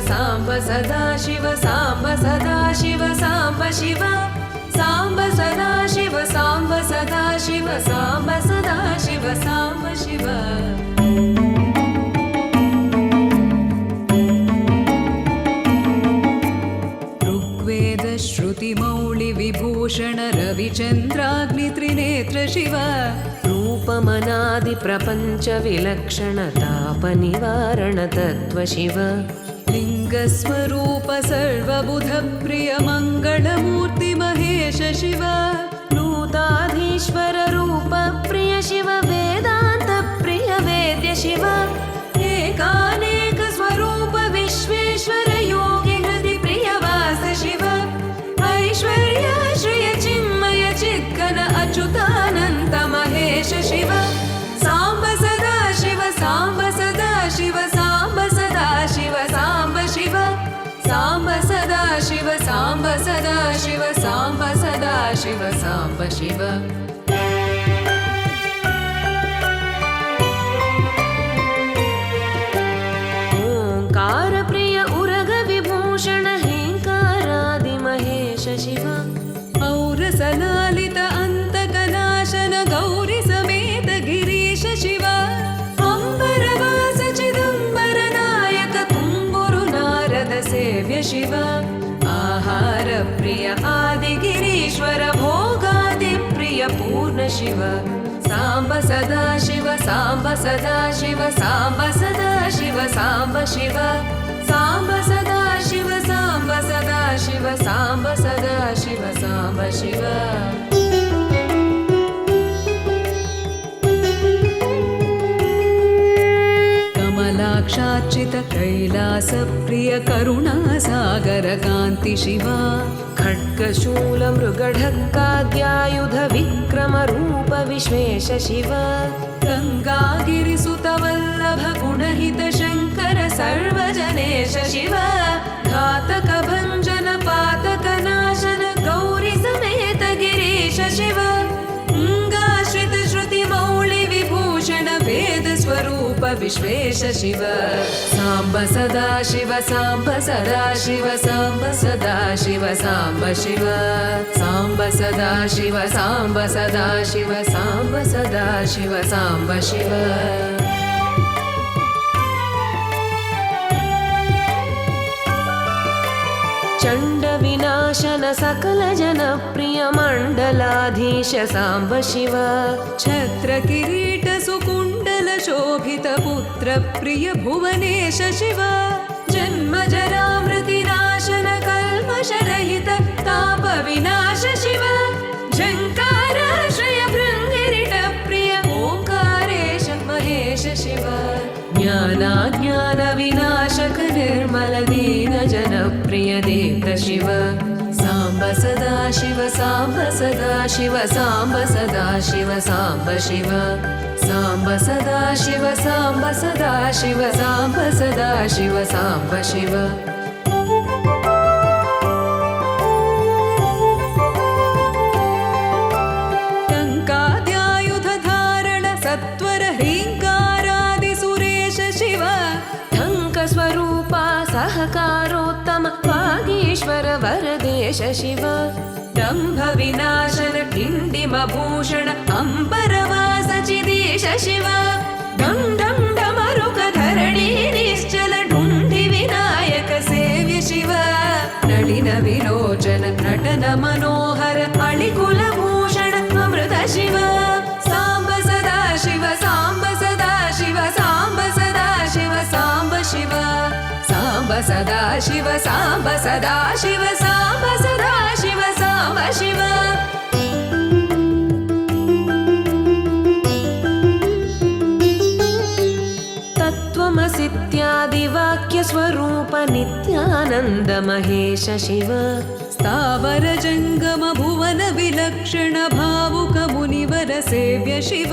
साम्ब सदा शिव साम्ब सदा शिव साम्ब शिव साम्ब सदा शिव साम्ब सदा शिव साम्ब सदा शिव साम्ब शिव ऋग्वेद श्रुति मौळि विभूषण रविचन्द्राग्नि त्रिनेत्र शिव रूपमनादि प्रपञ्च विलक्षण ताप निवारण तत्त्व शिव लिङ्गस्वरूप सर्वबुध प्रिय मङ्गलमूर्ति महेश शिव नूताधीश्वर रूप प्रिय शिव वेदान्त प्रिय वेद्य शिव एकानेक स्वरूप विश्वेश्वर योगी हृदि प्रिय वास शिव ऐश्वर्य श्रिय चिन्मय चिद्घन अच्युतानन्त महेश शिव साम्ब सदा शिव साम्ब सदा शिव साम्ब सदा शिव साम्ब शिव साम्ब सदा शिव साम्ब सदा शिव साम्ब सदा शिव साम्ब शिव ओंकार प्रिय उरग विभूषण हेंकारादि महेश शिव औरसलालित अन्तकनाशन गौरी समेत गिरीश शिव अंबरवास चिदंबर नायक तुम्बुरु नारद सेव्य शिव आहार प्रिय आदि गिरीश्वर भोगादि प्रिय पूर्ण शिव साम्ब सदा शिव साम्ब सदा शिव साम्ब सदा शिव साम्ब शिव साम्ब सदा शिव साम्ब सदा शिव साम्ब सदा शिव साम्ब शिव कमलाक्षार्चित कैलास प्रिय करुणा सागर कान्ति शिव खड्गशूल मृगढक्काद्यायुध विक्रम रूप विश्वेश शिव गंगागिरिसुत वल्लभ गुणहित शंकर सर्वजनेश शिव घातक भंजन पातक नाशन गौरी समेत गिरीश शिव अंगाश्रित श्रुति मौळि विभूषण वेद स्वरूप विश्वेश शिव साम्ब सदा शिव साम्ब सदा शिव साम्ब सदा शिव साम्ब शिव साम्ब सदा शिव साम्ब सदा शिव साम्ब सदा शिव साम्ब शिव चण्ड विनाशन सकल जन प्रिय मण्डलाधीश साम्ब शिव छत्र किरीट सुकुण्डल शोभित पुत्र प्रिय भुवनेश शिव जन्म जरा मृति नाशन कल्मष रहित ताप विनाश शिव झंकाराश्रय भृङ्गिरिट प्रिय ओंकारेश महेश शिव ज्ञानाज्ञान विनाशक निर्मल दीन जन प्रिय देव शिव साम्ब सदा शिव साम्ब सदा शिव साम्ब सदा शिव साम्ब शिव साम्ब सदा शिव साम्ब सदा शिव साम्ब सदा शिव साम्ब शिव टङ्काद्यायुध धारण सत्वर ह्रीङ्कारादि सुरेश शिव ढङ्क स्वरूपा सहकारोत्तम वागीश्वर वरदेश शिव दम्भ विनाशन किण्डिम भूषण अंबरवास चिदीश शिव डं डं डमरुक धरणी निश्चल ढुण्ढि विनायक सेव्य शिव नलिन विलोचन नटन मनोहर अळिकुल भूषण अमृत शिव साम्ब सदा शिव साम्ब सदा शिव साम्ब सदा शिव साम्ब शिव साम्ब सदा शिव साम्ब सदा शिव साम्ब सदा शिव साम्ब शिव तत्त्वमसीत्यादि वाक्य स्वरूप नित्यानंद महेश शिव स्थावर जंगम भुवन विलक्षण भावुक मुनिवर सेव्य शिव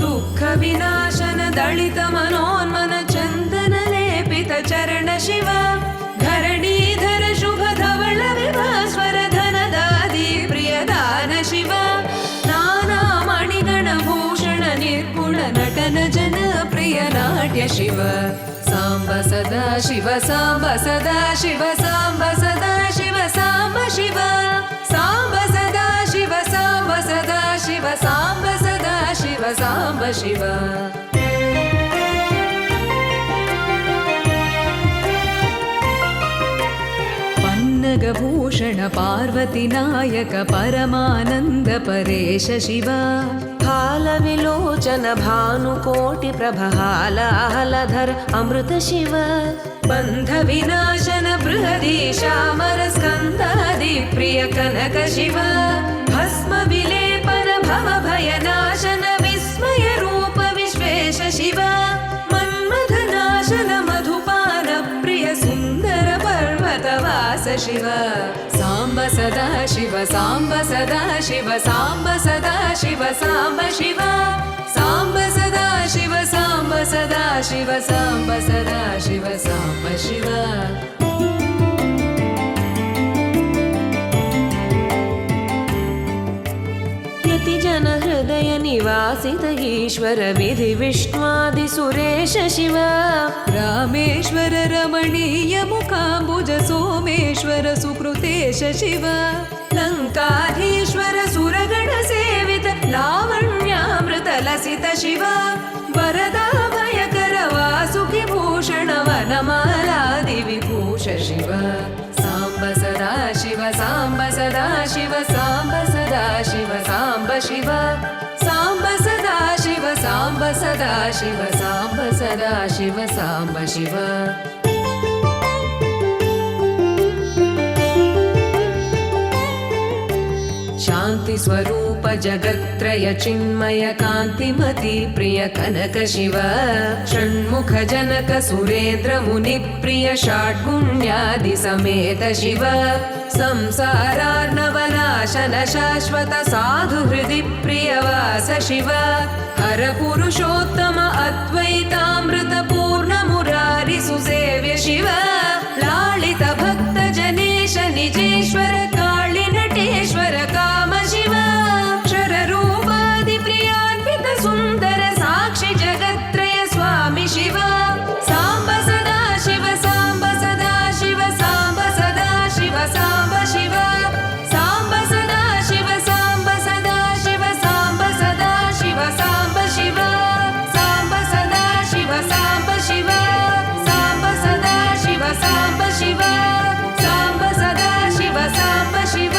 दुःख विनाशन दलित मनोन्मन चंदन लेपित चरण शिव धरणीधर शुभ धवल विभास्वर धनदादि प्रियदान शिव नाना मणिगण भूषण निर्गुण नटन जन प्रिय नाट्य शिव साम्ब सदा शिव साम्ब सदा शिव साम्ब सदा शिव साम्ब शिव साम्ब सदा शिव साम्ब सदा शिव साम्ब सदा शिव साम्ब शिव पन्नगभूषण पार्वती नायक परमानन्द परेश शिव हालविलोचन भानुकोटि प्रभालाहलधर अमृत शिव बन्ध विनाशन बृहदीशामर स्कन्दादि प्रिय कनक शिव भस्म विलेपन भव भयनाशन विस्मय रूप विश्वेश शिव मन्मथ नाशन मधुपान प्रिय सुन्दर पर्वतवास शिव साम्ब सदा शिव साम्ब सदा शिव साम्ब सदा शिव साम्ब शिव साम्ब सदा शिव साम्ब सदा शिव साम्ब सदा शिव साम्ब शिव जन हृदय निवासित ईश्वर विधि विष्णुआदि सुरेश शिव रामेश्वर रमणीय मुखाम्बुज सोमेश्वर सुकृतेश शिव लङ्काधीश्वर सुरगण सेवित लावण्यामृत लसित शिव वरदा भयकर वासुकि भूषण वनमालादि विभूष शिव साम्ब सदा शिव साम्ब सदा शिव साम्ब सदा शिव साम्ब शिव साम्ब सदा शिव साम्ब सदा शिव साम्ब सदा शिव साम्ब शिव शान्ति स्वरूप जगत्त्रय चिन्मय कान्तिमति प्रिय कनक शिव षण्मुख जनक सुरेन्द्र मुनि प्रिय षड्गुण्यादि समेत शिव संसारार्णवनाशन शाश्वत साधु हृदि प्रियवास शिव हर पुरुषोत्तम अद्वैतामृत पूर्ण मुरारि सुसेव्य शिव लालित भक्त जनेश निजेश्वर काळि नटेश्वर काम शिव क्षररूपादि प्रियान्वित सुन्दर साक्षि जगत्त्रय स्वामि शिव साम्ब सदा शिव साम्ब सदा शिव साम्ब सदा शिव साम्ब शिव साम्ब सदा शिव साम्ब सदा शिव साम्ब सदा शिव साम्ब शिव साम्ब सदा शिव साम्ब शिव साम्ब सदा शिव साम्ब शिव साम्ब सदा शिव साम्ब शिव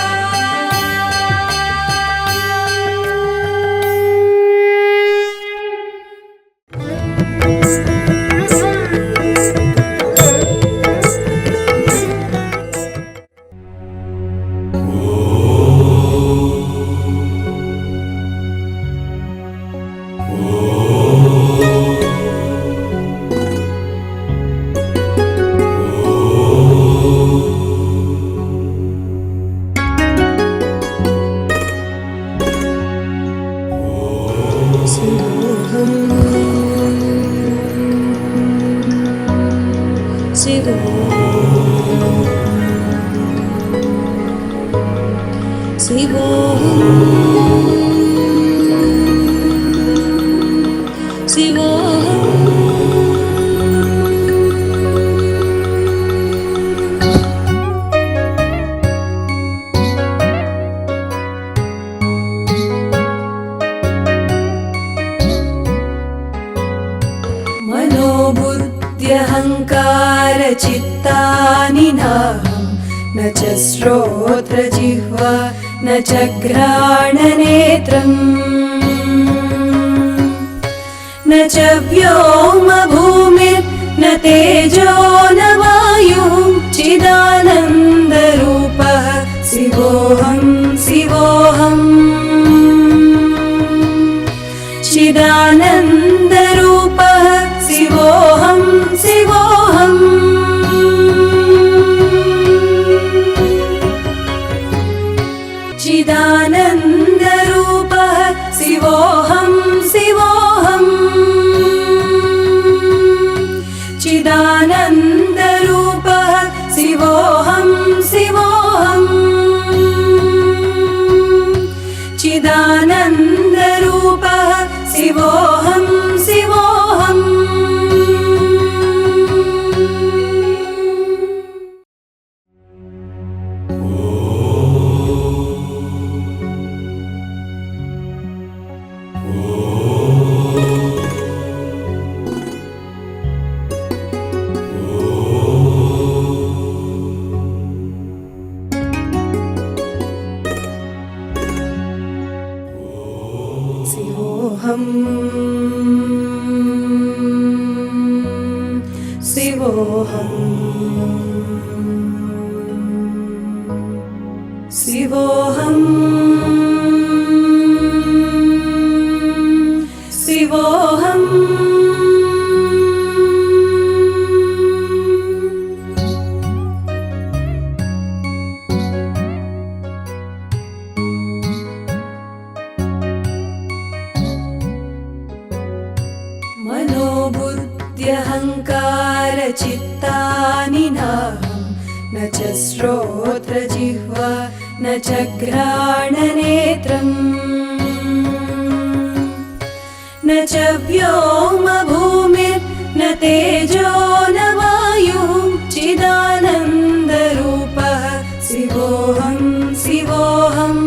मनोबुद्ध्यहङ्कार चित्तानि नाहं न च श्रोत्रजिह्वा न च घ्राणनेत्रम् न च व्योमभूमिर्न तेजो न वायुः चिदानन्दरूपः शिवोऽहं शिवोऽहम् चिदानन्दरूपः शिवोऽहं शिवोऽहम् चिदानन्दरूपः शिवोऽहं शिवोऽहम् चिदानन्दरूपः शिवोऽहं शिवोऽहम् चिदानन्दरूपः शिवोऽहं शिवोऽहम् शिवोऽहम् शिवोऽहम् शिवोऽहम् मनोबुद्ध्यहङ्कारचित्तानि नाहं न च श्रोत्रजिह्वा न च घ्राणनेत्रम् न च व्योमभूमिर्न तेजो न वायुः चिदानन्दरूपः शिवोऽहं शिवोऽहम्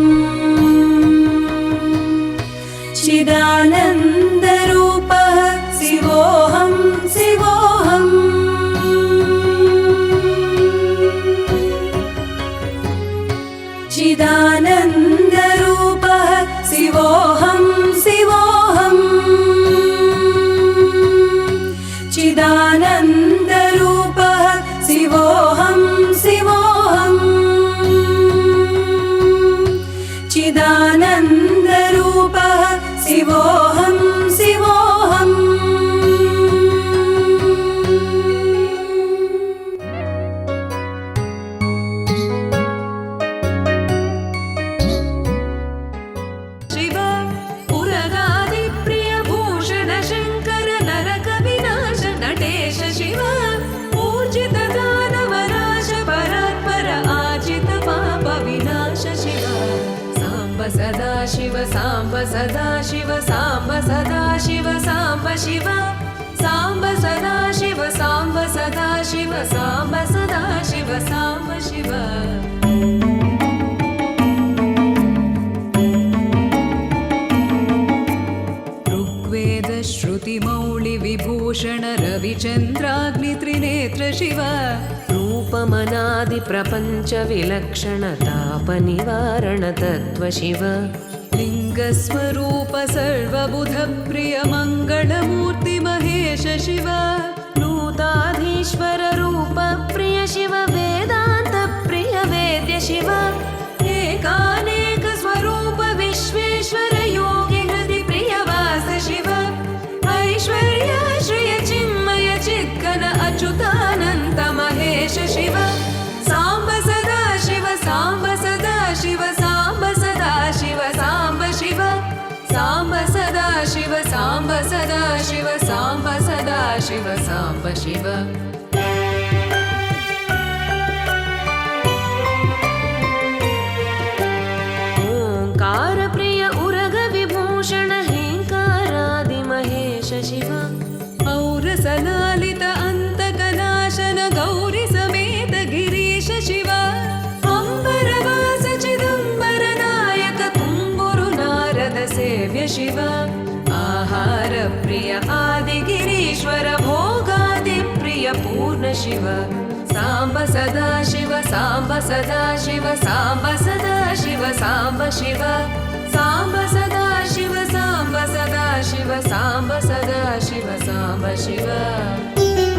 चिदानन्दरूपः शिवोऽहं शिवोऽहम् चिदानन्दरूपः शिवोऽहं शिवोऽहम् चिदानन्दरूपः शिवोऽहं शिवोऽहम् चिदानन्दरूपः शिवोऽहं शिवोऽहम् शिव पुरगादिप्रियभूषण शङ्कर नरकविनाश नटेश शिव पूजित दानवनाश परात्पर आजित पाप विनाश शिव साम्ब सदा शिव साम्ब सदा शिव साम्ब सदा शिव साम्ब शिव साम्ब सदा शिव साम्ब सदा शिव साम्ब सदा शिव साम्ब शिव ऋग्वेद श्रुतिमौळि विभूषण रविचन्द्राग्नित्रिनेत्र शिव रूपमनादि प्रपञ्च विलक्षण ताप निवारण तत्त्व शिव लिङ्गस्वरूप सर्वबुध प्रिय मङ्गलमूर्ति महेश शिव नूताधीश्वर रूप प्रिय शिव वेदान्त प्रिय वेद्य शिव एकानेक स्वरूप विश्वेश्वर योगि हृदि प्रियवास शिव ऐश्वर्य श्रिय चिन्मय चिद्घन अच्युतानन्त महेश शिव साम्ब सदा शिव साम्ब सदा शिव साम्ब सदा शिव साम्ब शिव साम्ब सदा शिव साम्ब सदा शिव साम्ब सदा शिव साम्ब शिव ओंकार प्रिय उरग विभूषण हेंकारादि महेश शिव औरसलालित अन्तकनाशन गौरी समेत गिरीश शिव अम्बरवास चिदम्बर नायक तुम्बुरु नारद सेव्य शिव आहार प्रिय आदिगिरीश्वर भोगादि प्रिय पूर्ण शिव साम्ब सदा शिव साम्ब सदा शिव साम्ब सदा शिव साम्ब शिव साम्ब सदा शिव साम्ब सदा शिव साम्ब सदा शिव साम्ब शिव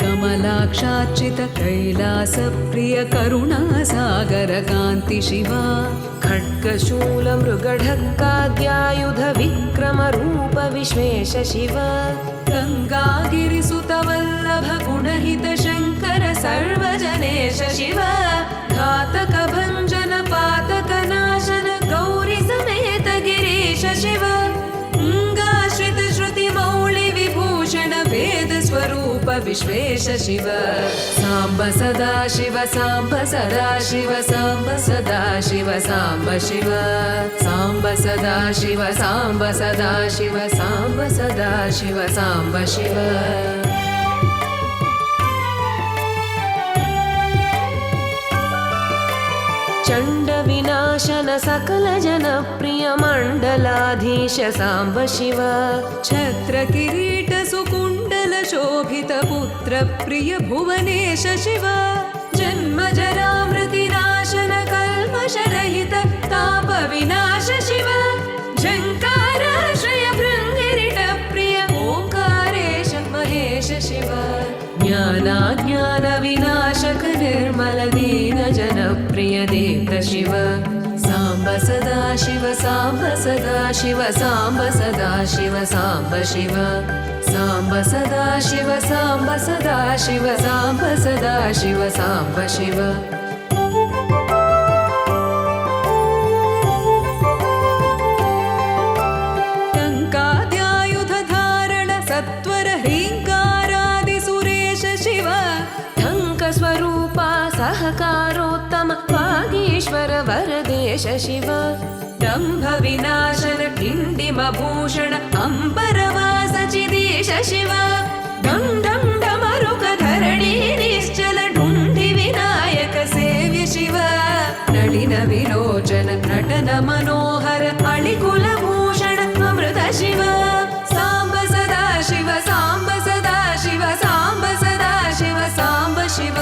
कमलाक्षार्चित कैलास प्रिय करुणासागर कान्ति शिव खड्गशूल मृगढक्काद्यायुध विक्रम रूप विश्वेश शिव गङ्गागिरिसुत वल्लभ गुणहित शङ्कर सर्वजनेश शिव घातक भञ्जन पातक नाशन गौरी समेत गिरीश शिव अङ्गाश्रित श्रुति मौळि विभूषण वेद स्वरूप विश्वेश शिव साम्ब सदा शिव साम्ब सदा शिव साम्ब सदा शिव साम्ब शिव साम्ब सदा शिव साम्ब सदा शिव साम्ब सदा शिव साम्ब शिव चण्ड विनाशन सकल जन प्रिय मण्डलाधीश साम्ब शिव छत्र किरीट सुकुण्डल शोभित पुत्र प्रिय भुवनेश शिव जन्म जरा मृति नाशन कल्प कल्मषरहित ताप विनाश शिव झङ्काराश्रय भृङ्गिरिट प्रिय ओङ्कारेश महेश शिव ज्ञानाज्ञान विनाशक निर्मल दीन जन प्रिय देव शिव साम्ब सदा शिव साम्ब सदा शिव साम्ब सदा शिव साम्ब शिव साम्ब सदा शिव साम्ब सदा शिव साम्ब सदा शिव साम्ब शिव टङ्काद्यायुध धारण सत्वर ह्रीङ्कारादि सुरेश शिव टङ्क स्वरूपा सहकारोत्तम वागीश्वर वरदेश शिव दम्भ विनाशन किण्डिम भूषण अम्बरवास चिदेश शिव डं डं डमरुक धरणी निश्चल ढुण्ढि विनायक सेव्य शिव नलिन विलोचन नटन मनोहर अळिकुल भूषण अमृत शिव साम्ब सदा शिव साम्ब सदा शिव साम्ब सदा शिव साम्ब शिव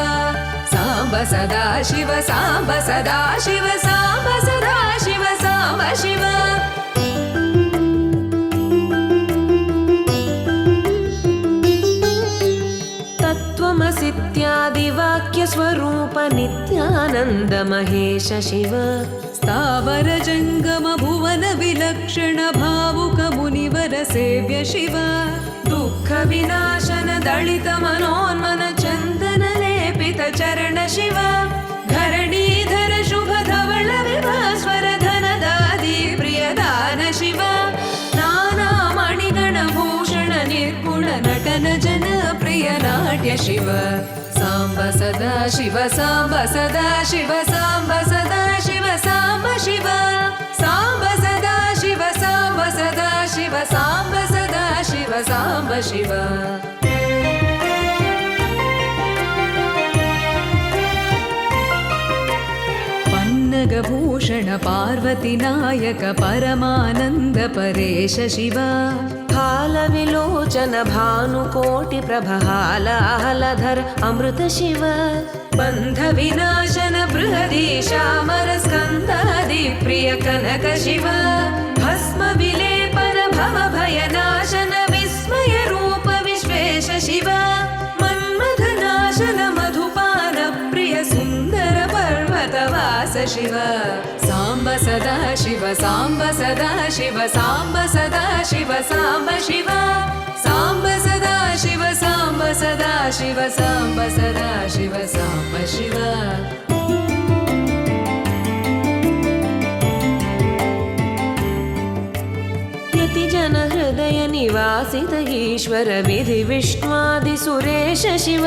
साम्ब सदा शिव साम्ब सदा शिव साम्ब सदा शिव साम्ब शिव तत्त्वमसीत्यादिवाक्य स्वरूप नित्यानन्द महेश शिव स्थावर जङ्गम भुवन विलक्षण भावुक मुनिवर सेव्य शिव दुःख विनाशन दलित मनोन्मन चन्दन लेपित चरण शिव धरणीधर शुभ धवल विभास्वर धनदादि प्रियदान शिव नाना मणिगण भूषण निर्गुण नटन जन प्रिय नाट्य शिव साम्ब सदा शिव साम्ब सदा शिव साम्ब सदा शिव साम्ब शिव साम्ब सदा शिव साम्ब सदा शिव साम्ब सदा शिव साम्ब शिव पन्नगभूषण पार्वती नायक परमानन्द परेश शिव हालविलोचन भानुकोटि प्रभहालाहलधर अमृत शिव बन्ध विनाशन बृहदीशामर स्कन्दादि प्रिय कनक शिव भस्म विलेपन भव भयनाशन विस्मय रूप विश्वेश शिव मन्मथ नाशन मधुपान प्रिय सुन्दर पर्वतवास शिव साम्ब सदा शिव साम्ब सदा शिव साम्ब सदा शिव साम्ब शिव साम्ब सदा शिव साम्ब सदा शिव साम्ब सदा शिव साम्ब शिव जन हृदय निवासित ईश्वर विधि विष्णुआदि सुरेश शिव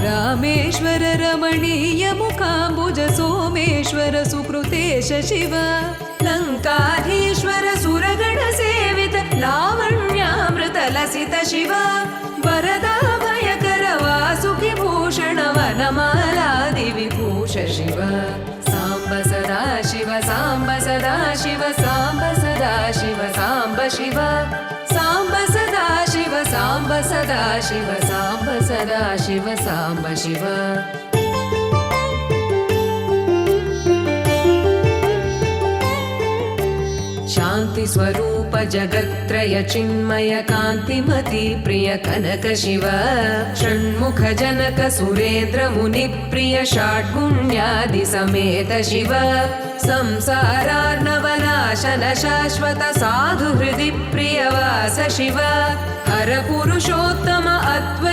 रामेश्वर रमणीय मुखाम्बुज सोमेश्वर सुकृतेश शिव लङ्काधीश्वर सुरगण सेवित लावण्यामृत लसित शिव वरदा भयकर वासुकि भूषण वनमालादि विभूष शिव साम्ब सदा शिव साम्ब सदा शिव साम्ब सदा शिव साम्ब शिव साम्ब सदा शिव साम्ब सदा शिव साम्ब सदा शिव साम्ब शिव शान्ति स्वरूप जगत्त्रय चिन्मय कान्तिमति प्रिय कनक शिव षण्मुख जनक सुरेन्द्र मुनि प्रिय षड्गुण्यादि समेत शिव संसारार्णवनाशन शाश्वत साधु हृदि प्रियवास शिव हर पुरुषोत्तम अत्व